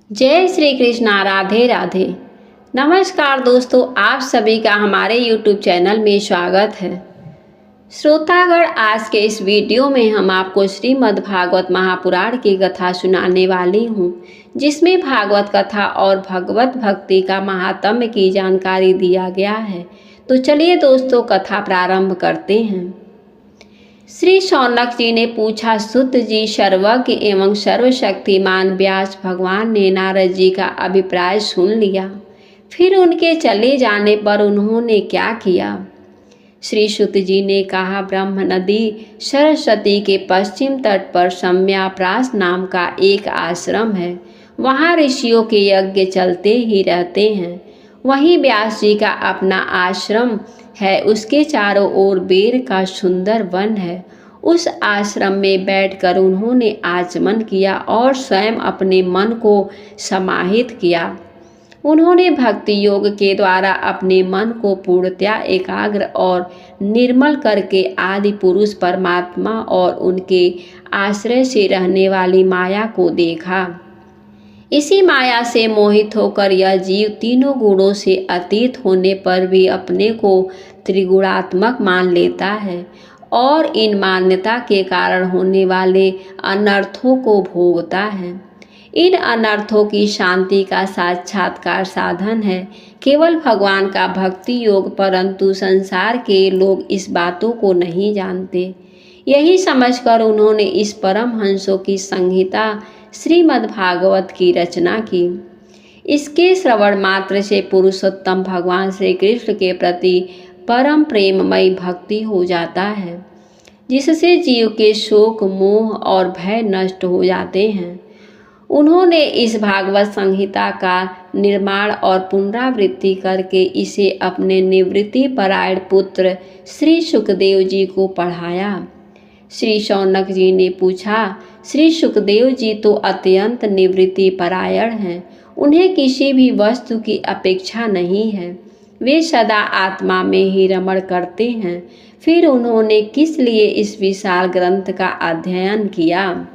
जय श्री कृष्णा। राधे राधे। नमस्कार दोस्तों, आप सभी का हमारे YouTube चैनल में स्वागत है। श्रोतागण, आज के इस वीडियो में हम आपको श्रीमद् भागवत महापुराण की कथा सुनाने वाली हूँ, जिसमें भागवत कथा और भगवत भक्ति का महात्म्य की जानकारी दिया गया है। तो चलिए दोस्तों, कथा प्रारंभ करते हैं। श्री शौनक जी ने पूछा, सुत जी, सर्वज्ञ एवं सर्वशक्तिमान व्यास भगवान ने नारद जी का अभिप्राय सुन लिया। फिर उनके चले जाने पर उन्होंने क्या किया? श्री सुत जी ने कहा, ब्रह्म नदी सरस्वती के पश्चिम तट पर सम्याप्रास नाम का एक आश्रम है। वहाँ ऋषियों के यज्ञ चलते ही रहते हैं। वहीं व्यास जी का अपना आश्रम है। उसके चारों ओर बेर का सुंदर वन है। उस आश्रम में बैठकर उन्होंने आचमन किया और स्वयं अपने मन को समाहित किया। उन्होंने भक्ति योग के द्वारा अपने मन को पूर्णतया एकाग्र और निर्मल करके आदि पुरुष परमात्मा और उनके आश्रय से रहने वाली माया को देखा। इसी माया से मोहित होकर यह जीव तीनों गुणों से अतीत होने पर भी अपने को त्रिगुणात्मक मान लेता है और इन मान्यता के कारण होने वाले अनर्थों को भोगता है। इन अनर्थों की शांति का साक्षात्कार साधन है केवल भगवान का भक्ति योग, परंतु संसार के लोग इस बातों को नहीं जानते। यही समझकर उन्होंने इस परम हंसों की संहिता श्रीमद् भागवत की रचना की। इसके श्रवण मात्र से पुरुषोत्तम भगवान श्री कृष्ण के प्रति परम प्रेममयी भक्ति हो जाता है, जिससे जीव के शोक, मोह और भय नष्ट हो जाते हैं। उन्होंने इस भागवत संहिता का निर्माण और पुनरावृत्ति करके इसे अपने निवृत्ति परायण पुत्र श्री सुखदेव जी को पढ़ाया। श्री शौनक जी ने पूछा, श्री सुखदेव जी तो अत्यंत निवृत्ति परायण हैं। उन्हें किसी भी वस्तु की अपेक्षा नहीं है। वे सदा आत्मा में ही रमण करते हैं। फिर उन्होंने किस लिए इस विशाल ग्रंथ का अध्ययन किया?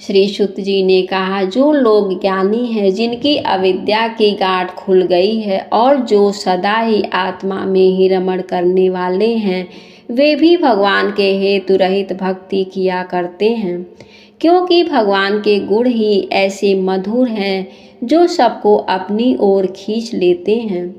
श्री सुत जी ने कहा, जो लोग ज्ञानी हैं, जिनकी अविद्या की गांठ खुल गई है और जो सदा ही आत्मा में ही रमण करने वाले हैं, वे भी भगवान के हेतु रहित भक्ति किया करते हैं, क्योंकि भगवान के गुण ही ऐसे मधुर हैं जो सबको अपनी ओर खींच लेते हैं।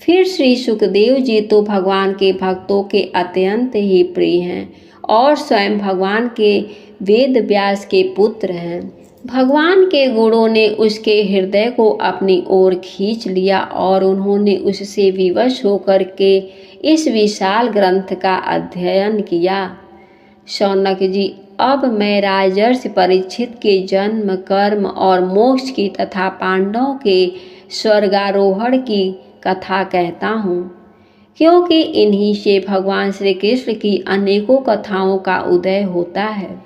फिर श्री सुखदेव जी तो भगवान के भक्तों के अत्यंत ही प्रिय हैं और स्वयं भगवान के वेद व्यास के पुत्र हैं। भगवान के गुणों ने उसके हृदय को अपनी ओर खींच लिया और उन्होंने उससे विवश होकर के इस विशाल ग्रंथ का अध्ययन किया। शौनक जी, अब मैं राजर्षि परीक्षित के जन्म, कर्म और मोक्ष की तथा पांडवों के स्वर्गारोहण की कथा कहता हूँ, क्योंकि इन्हीं से भगवान श्री कृष्ण की अनेकों कथाओं का उदय होता है।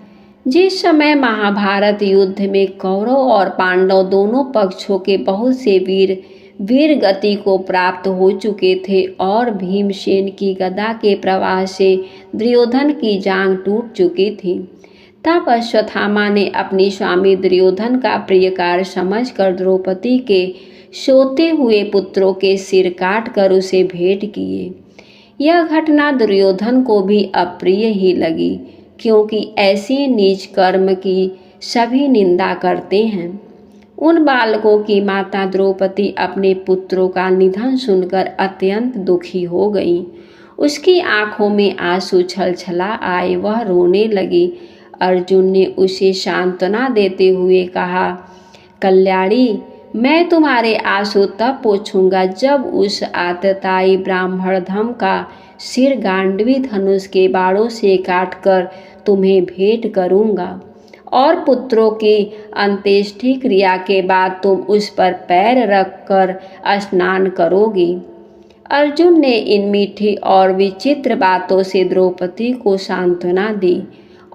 जिस समय महाभारत युद्ध में कौरव और पांडव दोनों पक्षों के बहुत से वीर गति को प्राप्त हो चुके थे और भीमसेन की गदा के प्रवाह से दुर्योधन की जांघ टूट चुकी थी, तब अश्वत्थामा ने अपनी स्वामी दुर्योधन का प्रिय कार्य समझकर द्रौपदी के सोते हुए पुत्रों के सिर काट कर उसे भेंट किए। यह घटना दुर्योधन को भी अप्रिय ही लगी, क्योंकि ऐसे नीच कर्म की सभी निंदा करते हैं। उन बालकों की माता द्रौपदी अपने पुत्रों का निधन सुनकर अत्यंत दुखी हो गई। उसकी आंखों में आंसू छलछला आए, वह रोने लगी। अर्जुन ने उसे सांत्वना देते हुए कहा, कल्याणी, मैं तुम्हारे आंसू तब पोंछूंगा जब उस आतताई ब्राह्मणधम का सिर गांडवी धनुष के बाणों से काटकर तुम्हें भेंट करूंगा और पुत्रों की अंत्येष्टि क्रिया के बाद तुम उस पर पैर रखकर स्नान करोगी। अर्जुन ने इन मीठी और विचित्र बातों से द्रौपदी को सांत्वना दी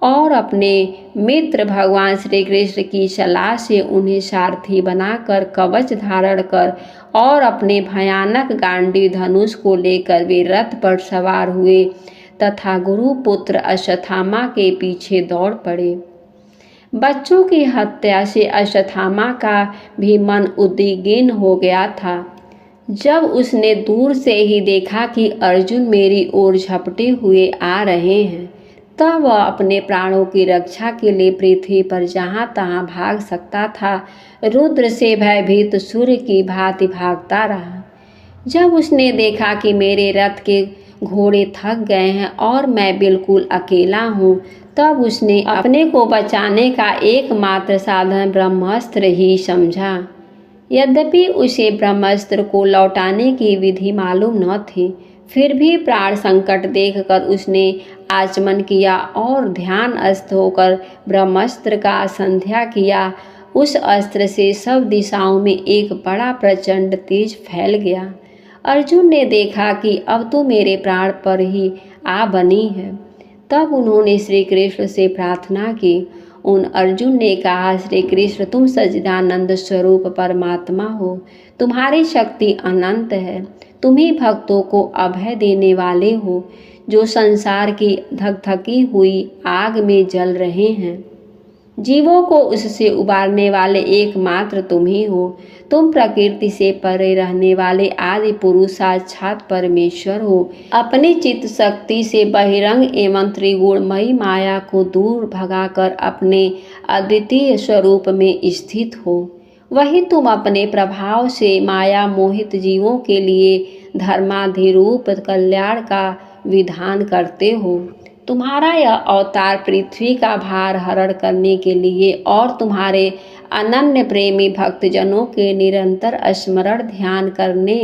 और अपने मित्र भगवान श्री कृष्ण की सलाह से उन्हें सारथी बनाकर कवच धारण कर और अपने भयानक गांडीव धनुष को लेकर वे रथ पर सवार हुए तथा गुरुपुत्र अश्वत्थामा के पीछे दौड़ पड़े। बच्चों की हत्या से अश्वत्थामा का भी मन उद्विग्न हो गया था। जब उसने दूर से ही देखा कि अर्जुन मेरी ओर झपटे हुए आ रहे हैं, तब वह अपने प्राणों की रक्षा के लिए पृथ्वी पर जहाँ तहाँ भाग सकता था, रुद्र से भयभीत सूर्य की भांति भागता रहा। जब उसने देखा कि मेरे रथ के घोड़े थक गए हैं और मैं बिल्कुल अकेला हूँ, तब उसने अपने को बचाने का एकमात्र साधन ब्रह्मास्त्र ही समझा। यद्यपि उसे ब्रह्मास्त्र को लौटाने की विधि मालूम न थी, फिर भी प्राण संकट देखकर उसने आचमन किया और ध्यानस्थ होकर ब्रह्मास्त्र का संध्या किया। उस अस्त्र से सब दिशाओं में एक बड़ा प्रचंड तेज फैल गया। अर्जुन ने देखा कि अब तो मेरे प्राण पर ही आ बनी है। तब उन्होंने श्री कृष्ण से प्रार्थना की। उन अर्जुन ने कहा, श्री कृष्ण, तुम सच्चिदानंद स्वरूप परमात्मा हो, तुम्हारी शक्ति अनंत है, तुम ही भक्तों को अभय देने वाले हो, जो संसार की धकधकी हुई आग में जल रहे हैं। जीवों को उससे उबारने वाले एकमात्र तुम ही हो। तुम प्रकृति से परे रहने वाले आदि पुरुष साक्षात परमेश्वर हो। अपनी चित्त शक्ति से बहिरंग एवं त्रिगुणमयी माया को दूर भगाकर अपने अद्वितीय स्वरूप में स्थित हो। वही तुम अपने प्रभाव से माया मोहित जीवों के लिए धर्माधिरूप कल्याण का विधान करते हो। तुम्हारा यह अवतार पृथ्वी का भार हरण करने के लिए और तुम्हारे अनन्य प्रेमी भक्तजनों के निरंतर स्मरण ध्यान करने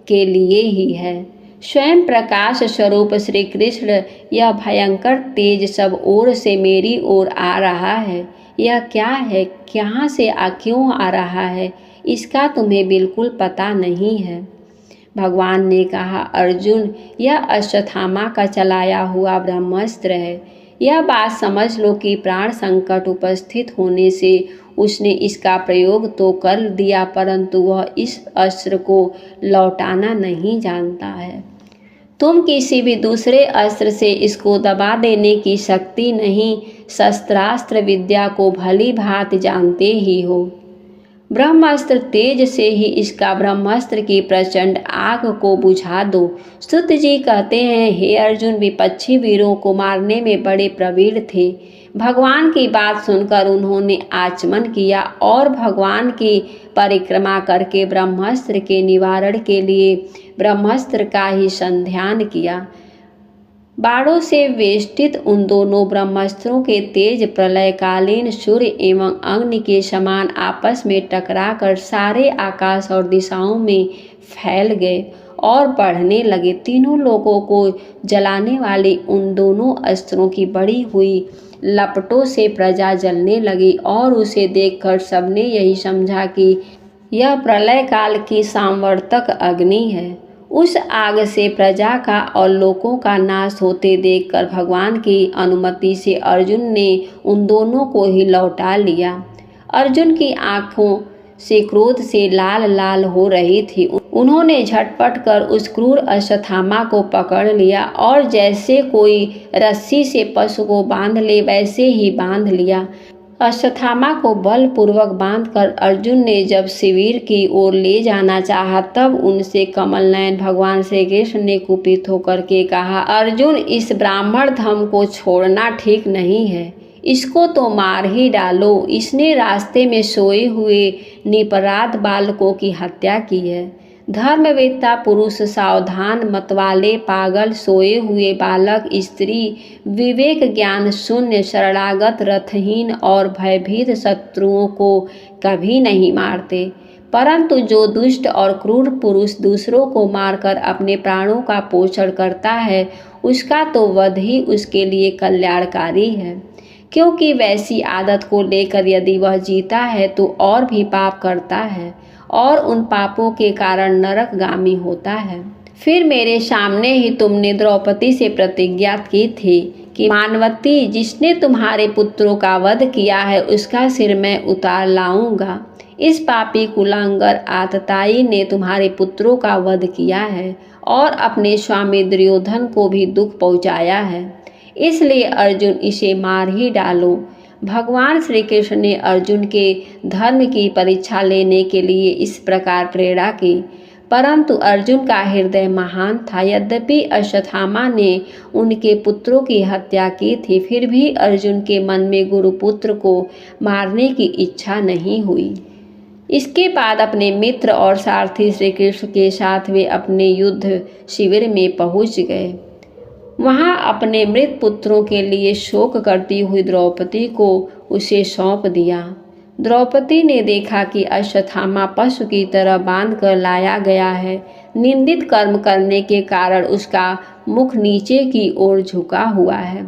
के लिए ही है। स्वयं प्रकाश स्वरूप श्री कृष्ण यह भयंकर तेज सब ओर से मेरी ओर आ रहा है। यह क्या है, कहाँ से क्यों आ रहा है, इसका तुम्हें बिल्कुल पता नहीं है। भगवान ने कहा, अर्जुन, यह अश्वत्थामा का चलाया हुआ ब्रह्मास्त्र है। यह बात समझ लो कि प्राण संकट उपस्थित होने से उसने इसका प्रयोग तो कर दिया, परंतु वह इस अस्त्र को लौटाना नहीं जानता है। तुम किसी भी दूसरे अस्त्र से इसको दबा देने की शक्ति नहीं, शस्त्रास्त्र विद्या को भली भांति जानते ही हो। ब्रह्मास्त्र तेज से ही इसका ब्रह्मास्त्र की प्रचंड आग को बुझा दो। सुत जी कहते हैं, हे अर्जुन, विपक्षी वीरों को मारने में बड़े प्रवीण थे। भगवान की बात सुनकर उन्होंने आचमन किया और भगवान की परिक्रमा करके ब्रह्मास्त्र के निवारण के लिए ब्रह्मास्त्र का ही संध्यान किया। बाणों से वेष्टित उन दोनों ब्रह्मास्त्रों के तेज प्रलयकालीन सूर्य एवं अग्नि के समान आपस में टकराकर सारे आकाश और दिशाओं में फैल गए और बढ़ने लगे। तीनों लोगों को जलाने वाली उन दोनों अस्त्रों की बड़ी हुई लपटों से प्रजा जलने लगी और उसे देखकर सबने यही समझा कि यह प्रलय काल की सांवर्तक अग्नि है। उस आग से प्रजा का और लोगों का नाश होते देखकर भगवान की अनुमति से अर्जुन ने उन दोनों को ही लौटा लिया। अर्जुन की आंखों से क्रोध से लाल लाल हो रही थी। उन्होंने झटपट कर उस क्रूर अश्वत्थामा को पकड़ लिया और जैसे कोई रस्सी से पशु को बांध ले वैसे ही बांध लिया। अश्वत्थामा को बलपूर्वक बांधकर अर्जुन ने जब शिविर की ओर ले जाना चाहा, तब उनसे कमल नयन भगवान श्री कृष्ण ने कुपित होकर के कहा, अर्जुन, इस ब्राह्मण धम को छोड़ना ठीक नहीं है, इसको तो मार ही डालो। इसने रास्ते में सोए हुए निरपराध बालकों की हत्या की है। धर्मवेत्ता पुरुष, सावधान मतवाले, पागल, सोए हुए बालक, स्त्री, विवेक ज्ञान शून्य, शरणागत, रथहीन और भयभीत शत्रुओं को कभी नहीं मारते, परंतु जो दुष्ट और क्रूर पुरुष दूसरों को मारकर अपने प्राणों का पोषण करता है, उसका तो वध ही उसके लिए कल्याणकारी है, क्योंकि वैसी आदत को लेकर यदि वह जीता है तो और भी पाप करता है और उन पापों के कारण नरकगामी होता है। फिर मेरे सामने ही तुमने द्रौपदी से प्रतिज्ञा की थी कि मानवती, जिसने तुम्हारे पुत्रों का वध किया है उसका सिर मैं उतार लाऊंगा। इस पापी कुलांगर आतताई ने तुम्हारे पुत्रों का वध किया है और अपने स्वामी दुर्योधन को भी दुख पहुंचाया है, इसलिए अर्जुन, इसे मार ही डालो। भगवान श्री कृष्ण ने अर्जुन के धर्म की परीक्षा लेने के लिए इस प्रकार प्रेरणा की, परंतु अर्जुन का हृदय महान था। यद्यपि अश्वत्थामा ने उनके पुत्रों की हत्या की थी, फिर भी अर्जुन के मन में गुरुपुत्र को मारने की इच्छा नहीं हुई। इसके बाद अपने मित्र और सारथी श्री कृष्ण के साथ वे अपने युद्ध शिविर में पहुंच गए। वहां अपने मृत पुत्रों के लिए शोक करती हुई द्रौपदी को उसे सौंप दिया। द्रौपदी ने देखा कि अश्वत्थामा पशु की तरह बांध कर लाया गया है। निंदित कर्म करने के कारण उसका मुख नीचे की ओर झुका हुआ है।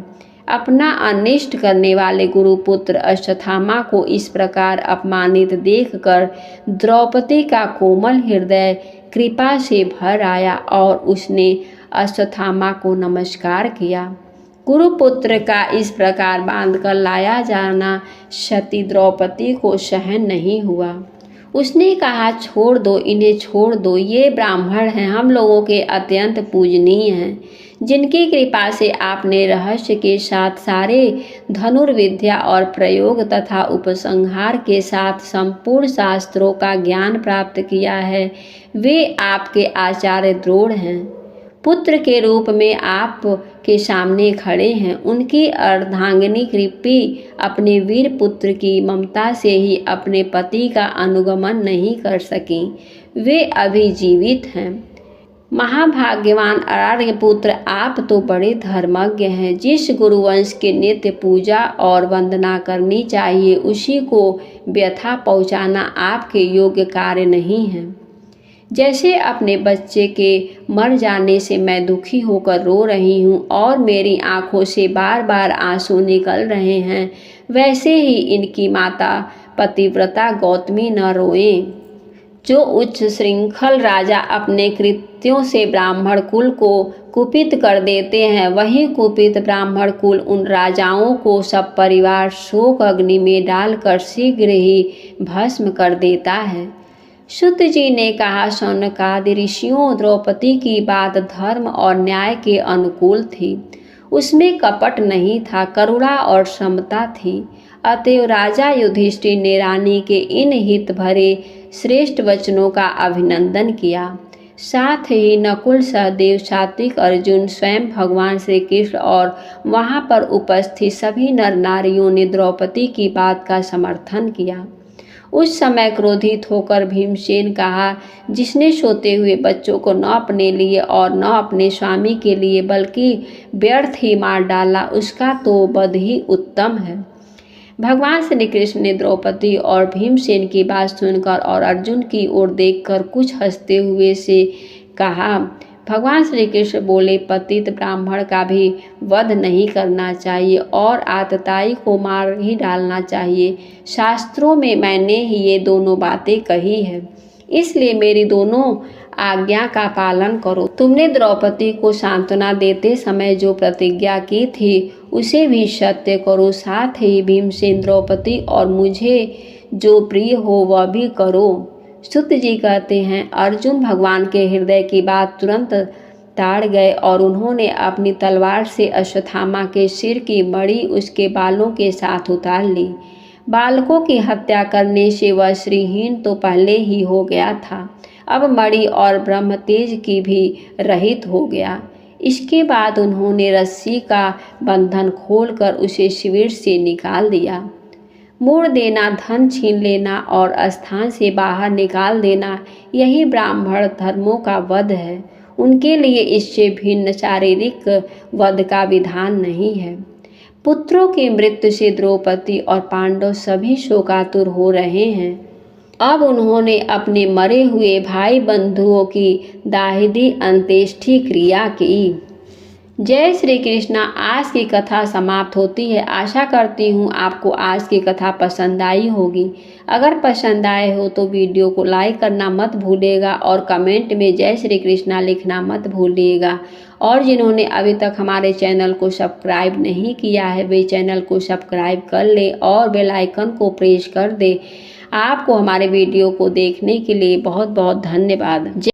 अपना अनिष्ट करने वाले गुरुपुत्र अश्वत्थामा को इस प्रकार अपमानित देखकर द्रौपदी का कोमल हृदय कृपा से भर आया और उसने अश्वत्थामा को नमस्कार किया। गुरुपुत्र का इस प्रकार बांधकर लाया जाना सती द्रौपदी को सहन नहीं हुआ। उसने कहा, छोड़ दो, इन्हें छोड़ दो, ये ब्राह्मण हैं, हम लोगों के अत्यंत पूजनीय हैं, जिनकी कृपा से आपने रहस्य के साथ सारे धनुर्विद्या और प्रयोग तथा उपसंहार के साथ संपूर्ण शास्त्रों का ज्ञान प्राप्त किया है। वे आपके आचार्य द्रोण हैं, पुत्र के रूप में आप के सामने खड़े हैं। उनकी अर्धांगिनी कृपी अपने वीर पुत्र की ममता से ही अपने पति का अनुगमन नहीं कर सकी। वे अभी जीवित हैं। महाभाग्यवान आर्यपुत्र, आप तो बड़े धर्मज्ञ हैं। जिस गुरुवंश के नित्य पूजा और वंदना करनी चाहिए, उसी को व्यथा पहुँचाना आपके योग्य कार्य नहीं है। जैसे अपने बच्चे के मर जाने से मैं दुखी होकर रो रही हूँ और मेरी आंखों से बार बार आंसू निकल रहे हैं, वैसे ही इनकी माता पतिव्रता गौतमी न रोएं। जो उच्च श्रृंखल राजा अपने कृत्यों से ब्राह्मण कुल को कुपित कर देते हैं, वही कुपित ब्राह्मण कुल उन राजाओं को सब परिवार शोक अग्नि में डालकर शीघ्र ही भस्म कर देता है। शुद्ध जी ने कहा, शौनकादि ऋषियों, द्रौपदी की बात धर्म और न्याय के अनुकूल थी। उसमें कपट नहीं था, करुणा और समता थी। अतएव राजा युधिष्ठिर ने रानी के इन हित भरे श्रेष्ठ वचनों का अभिनंदन किया। साथ ही नकुल, सहदेव, सात्विक, अर्जुन, स्वयं भगवान श्री कृष्ण और वहां पर उपस्थित सभी नर नारियों ने द्रौपदी की बात का समर्थन किया। उस समय क्रोधित होकर भीमसेन कहा, जिसने सोते हुए बच्चों को न अपने लिए और न अपने स्वामी के लिए बल्कि व्यर्थ ही मार डाला, उसका तो वध ही उत्तम है। भगवान श्री कृष्ण ने द्रौपदी और भीमसेन की बात सुनकर और अर्जुन की ओर देखकर कुछ हंसते हुए से कहा। भगवान श्री कृष्ण बोले, पतित ब्राह्मण का भी वध नहीं करना चाहिए और आतताई को मार ही डालना चाहिए। शास्त्रों में मैंने ही ये दोनों बातें कही है, इसलिए मेरी दोनों आज्ञा का पालन करो। तुमने द्रौपदी को सांत्वना देते समय जो प्रतिज्ञा की थी, उसे भी सत्य करो। साथ ही भीमसेन, द्रौपदी और मुझे जो प्रिय हो वह भी करो। सुत जी कहते हैं, अर्जुन भगवान के हृदय की बात तुरंत ताड़ गए और उन्होंने अपनी तलवार से अश्वत्थामा के सिर की मणि उसके बालों के साथ उतार ली। बालकों की हत्या करने से वह श्रीहीन तो पहले ही हो गया था, अब मणि और ब्रह्म तेज की भी रहित हो गया। इसके बाद उन्होंने रस्सी का बंधन खोलकर उसे शिविर से निकाल दिया। मोड़ देना, धन छीन लेना और स्थान से बाहर निकाल देना, यही ब्राह्मण धर्मों का वध है। उनके लिए इससे भिन्न शारीरिक वध का विधान नहीं है। पुत्रों की मृत्यु से द्रौपदी और पांडव सभी शोकातुर हो रहे हैं। अब उन्होंने अपने मरे हुए भाई बंधुओं की दाहिदी अंत्येष्टि क्रिया की। जय श्री कृष्ण। आज की कथा समाप्त होती है। आशा करती हूँ आपको आज की कथा पसंद आई होगी। अगर पसंद आए हो तो वीडियो को लाइक करना मत भूलिएगा और कमेंट में जय श्री कृष्णा लिखना मत भूलिएगा। और जिन्होंने अभी तक हमारे चैनल को सब्सक्राइब नहीं किया है, वे चैनल को सब्सक्राइब कर ले और बेल आइकन को प्रेस कर दे। आपको हमारे वीडियो को देखने के लिए बहुत बहुत धन्यवाद।